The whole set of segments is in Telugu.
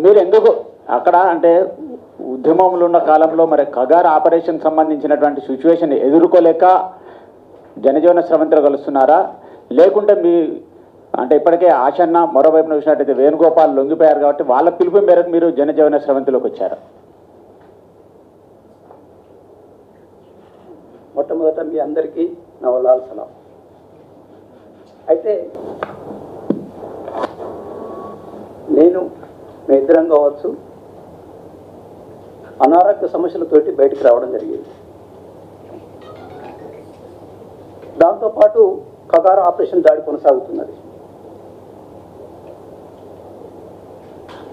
మీరు ఎందుకు అక్కడ అంటే ఉద్యమంలో ఉన్న కాలంలో మరి కగార్ ఆపరేషన్ సంబంధించినటువంటి సిచ్యువేషన్ ఎదుర్కోలేక జనజీవన స్రవంతిలో కలుస్తున్నారా, లేకుంటే మీ అంటే ఇప్పటికే ఆశన్న మరోవైపున చూసినట్టయితే వేణుగోపాల్ లొంగిపోయారు కాబట్టి వాళ్ళ పిలుపు మేరకు మీరు జనజీవన స్రవంతిలోకి వచ్చారు? మొట్టమొదట మీ అందరికీ నా వల్లాల సలాం. అయితే నేను మీ ఇద్దరం కావచ్చు అనారోగ్య సమస్యలతోటి బయటికి రావడం జరిగింది. దాంతోపాటు కగార్ ఆపరేషన్ దాడి కొనసాగుతున్నది.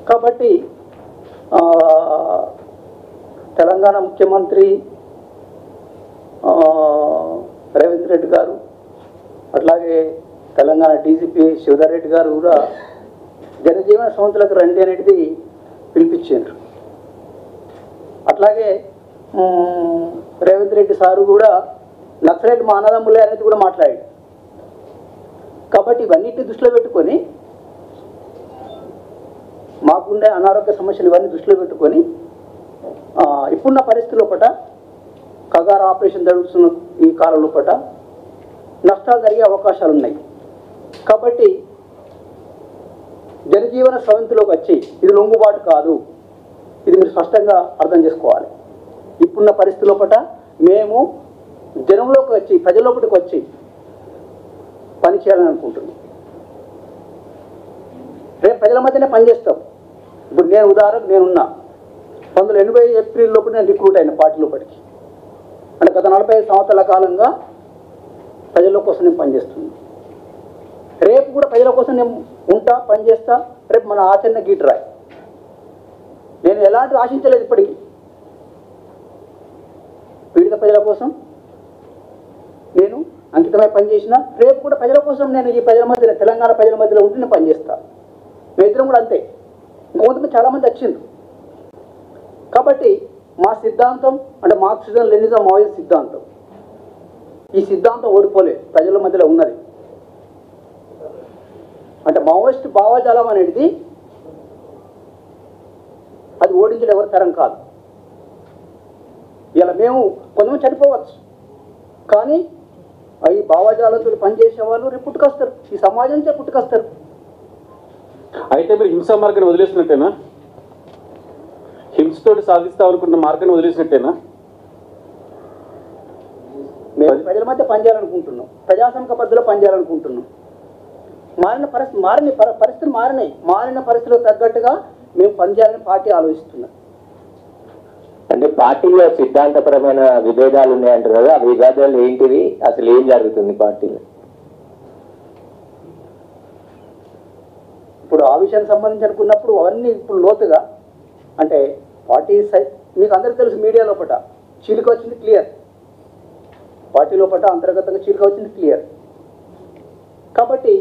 కాబట్టి తెలంగాణ ముఖ్యమంత్రి రేవంత్ రెడ్డి గారు, అట్లాగే తెలంగాణ డీజీపీ శివధర్ రెడ్డి గారు కూడా జనజీవన స్రవంతులకు రండి అనేది పిలిపించారు. అట్లాగే రేవంత్ రెడ్డి సారు కూడా నక్సలైట్ మా అన్నదమ్ములే అనేది కూడా మాట్లాడాడు. కాబట్టి ఇవన్నిటిని దృష్టిలో పెట్టుకొని మాకుండే అనారోగ్య సమస్యలు ఇవన్నీ దృష్టిలో పెట్టుకొని ఇప్పుడున్న పరిస్థితి లోపల కగార్ ఆపరేషన్ జరుగుతున్న ఈ కాలం లోపల నష్టాలు జరిగే అవకాశాలు ఉన్నాయి. కాబట్టి జనజీవన స్రవంతిలోకి వచ్చి ఇది లొంగుబాటు కాదు, ఇది మీరు స్పష్టంగా అర్థం చేసుకోవాలి. ఇప్పుడున్న పరిస్థితి లోపల మేము జనంలోకి వచ్చి ప్రజల్లోపటికి వచ్చి పని చేయాలని అనుకుంటున్నాం. రేపు ప్రజల మధ్యనే పనిచేస్తాం. ఇప్పుడు నేను ఉదాహరణకు నేనున్నా 1980 ఏప్రిల్ లోపల నేను రిక్రూట్ అయిన పార్టీ లోపలికి. అంటే గత 45 సంవత్సరాల కాలంగా ప్రజల కోసం నేను పనిచేస్తున్నాను. రేపు కూడా ప్రజల కోసం నేను ఉంటా, పనిచేస్తా. రేపు మన ఆచరణ గీటరాయి. నేను ఎలాంటి ఆశించలేదు ఇప్పటికీ. పీడిత ప్రజల కోసం నేను అంకితమై పనిచేసిన, రేపు కూడా ప్రజల కోసం నేను ఈ ప్రజల మధ్యలో తెలంగాణ ప్రజల మధ్యలో ఉండి నేను పనిచేస్తాను. మేము ఇద్దరం కూడా అంతే. ఇంకొంతమంది చాలామంది వచ్చిండ్రు. కాబట్టి మా సిద్ధాంతం అంటే మార్క్సిజం లెనినిజం మావోయిజం సిద్ధాంతం, ఈ సిద్ధాంతం ఓడిపోలేదు, ప్రజల మధ్యలో ఉన్నది. అంటే మావోయిస్ట్ భావజాలం అనేది అది ఓడించడం ఎవరి తరం కాదు. ఇలా మేము కొంతమంది చనిపోవచ్చు, కానీ ఈ భావజాలంతో పనిచేసే వాళ్ళు రేపు పుట్టుకొస్తారు, ఈ సమాజంతో పుట్టుకొస్తారు. అయితే మీరు హింసా మార్గాన్ని వదిలేసినట్టేనా? హింసతోటి సాధిస్తాం అనుకున్న మార్గాన్ని వదిలేసినట్టేనా? మేము ప్రజల మధ్య పనిచేయాలనుకుంటున్నాం, ప్రజాస్వామిక పద్ధతిలో పనిచేయాలనుకుంటున్నాం. పరిస్థితులు మారినాయి. మారిన పరిస్థితులకు తగ్గట్టుగా మేము పనిచేయాలని పార్టీ ఆలోచిస్తున్నాం. అంటే పార్టీలో సిద్ధాంతపరమైన విభేదాలు ఉన్నాయంటారు కదా, ఆ విభేదాలు ఏంటివి, అసలు ఏం జరుగుతుంది పార్టీలో? ఇప్పుడు ఆ విషయానికి సంబంధించి అనుకున్నప్పుడు అవన్నీ ఇప్పుడు లోతుగా అంటే పార్టీ మీకు అందరికీ తెలుసు, మీడియా లోపల చీలిక వచ్చింది క్లియర్, పార్టీ లోపల అంతర్గతంగా చీలిక వచ్చింది క్లియర్. కాబట్టి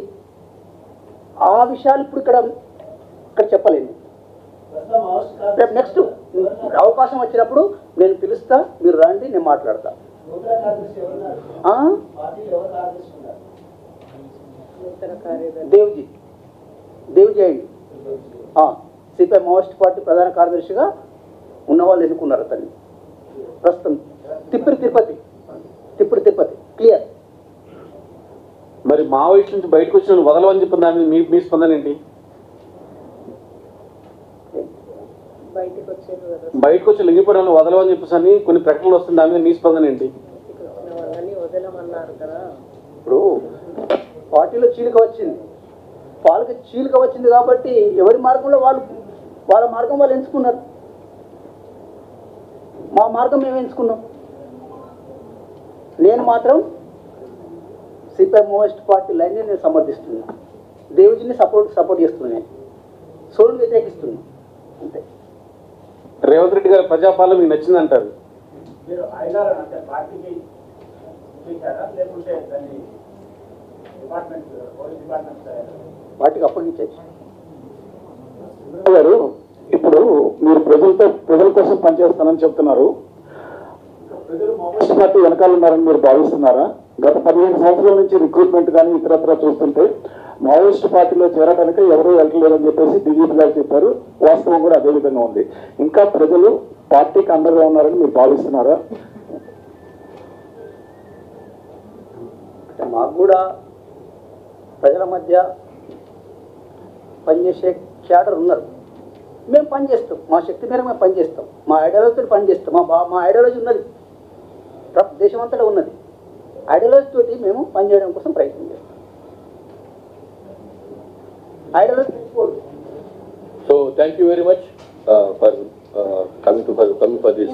ఆ విషయాలు ఇప్పుడు ఇక్కడ చెప్పలేను. రేపు నెక్స్ట్ అవకాశం వచ్చినప్పుడు నేను పిలుస్తా, మీరు రండి, నేను మాట్లాడతా. దేవ్జీ అండి, సిపిఐ మావోయిస్ట్ పార్టీ ప్రధాన కార్యదర్శిగా ఉన్నవాళ్ళు ఎన్నుకున్నారు అతన్ని. ప్రస్తుతం తిప్పరి తిరుపతి క్లియర్. మరి మావోయిస్ట్ నుంచి బయటకు వచ్చిన వదలవని చెప్పిన దాని మీద మీ స్పందన ఏంటి? బయటకు వచ్చి లింగిపోవడం వదలవని చెప్పేసి కొన్ని ప్రకటనలు వస్తుంది, దాని మీద మీ స్పందన ఏంటి? ఇప్పుడు పార్టీలో చీలిక వచ్చింది, వాళ్ళకి చీలిక వచ్చింది కాబట్టి ఎవరి మార్గంలో వాళ్ళ మార్గం వాళ్ళు ఎంచుకున్నారు. మా మార్గం మేము ఎంచుకున్నాం. నేను మాత్రం సిపిఐ మావోయిస్ట్ పార్టీ లైన్ని నేను సమర్థిస్తున్నాను, దేవ్జీని సపోర్ట్ చేస్తున్నాను, సోలుని వ్యతిరేకిస్తున్నాను అంతే. రేవంత్ రెడ్డి గారి ప్రజాపాలన మీకు నచ్చింది అంటారు? వాటికి అప్పగించే గారు ఇప్పుడు మీరు ప్రజల కోసం పనిచేస్తానని చెప్తున్నారు. ప్రజలు మావోయిస్ట్ పార్టీ వెనకాల ఉన్నారని మీరు భావిస్తున్నారా? గత 15 సంవత్సరాల నుంచి రిక్రూట్మెంట్ కానీ ఇతరత్ర చూస్తుంటే మావోయిస్ట్ పార్టీలో చేరడానికి ఎవరూ వెళ్ళలేదని చెప్పేసి డీజీపీ గారు చెప్పారు. వాస్తవం కూడా అదే విధంగా ఉంది. ఇంకా ప్రజలు పార్టీకి అండగా ఉన్నారని మీరు భావిస్తున్నారా? అంటే మాకు కూడా ప్రజల మధ్య పనిచేసే క్యాడర్ ఉన్నారు. మేము పనిచేస్తాం, మా శక్తి మేరకు మేము పనిచేస్తాం, మా ఐడియాలజీతో పనిచేస్తాం. మా ఐడియాలజీ ఉన్నది, దేశమంతటా ఉన్నది. ఐడియాలజీ తోటి మేము పనిచేయడం కోసం ప్రయత్నం చేస్తాం. ఐడియాలజీ తీసుకోవాలి. So thank you very much for coming for this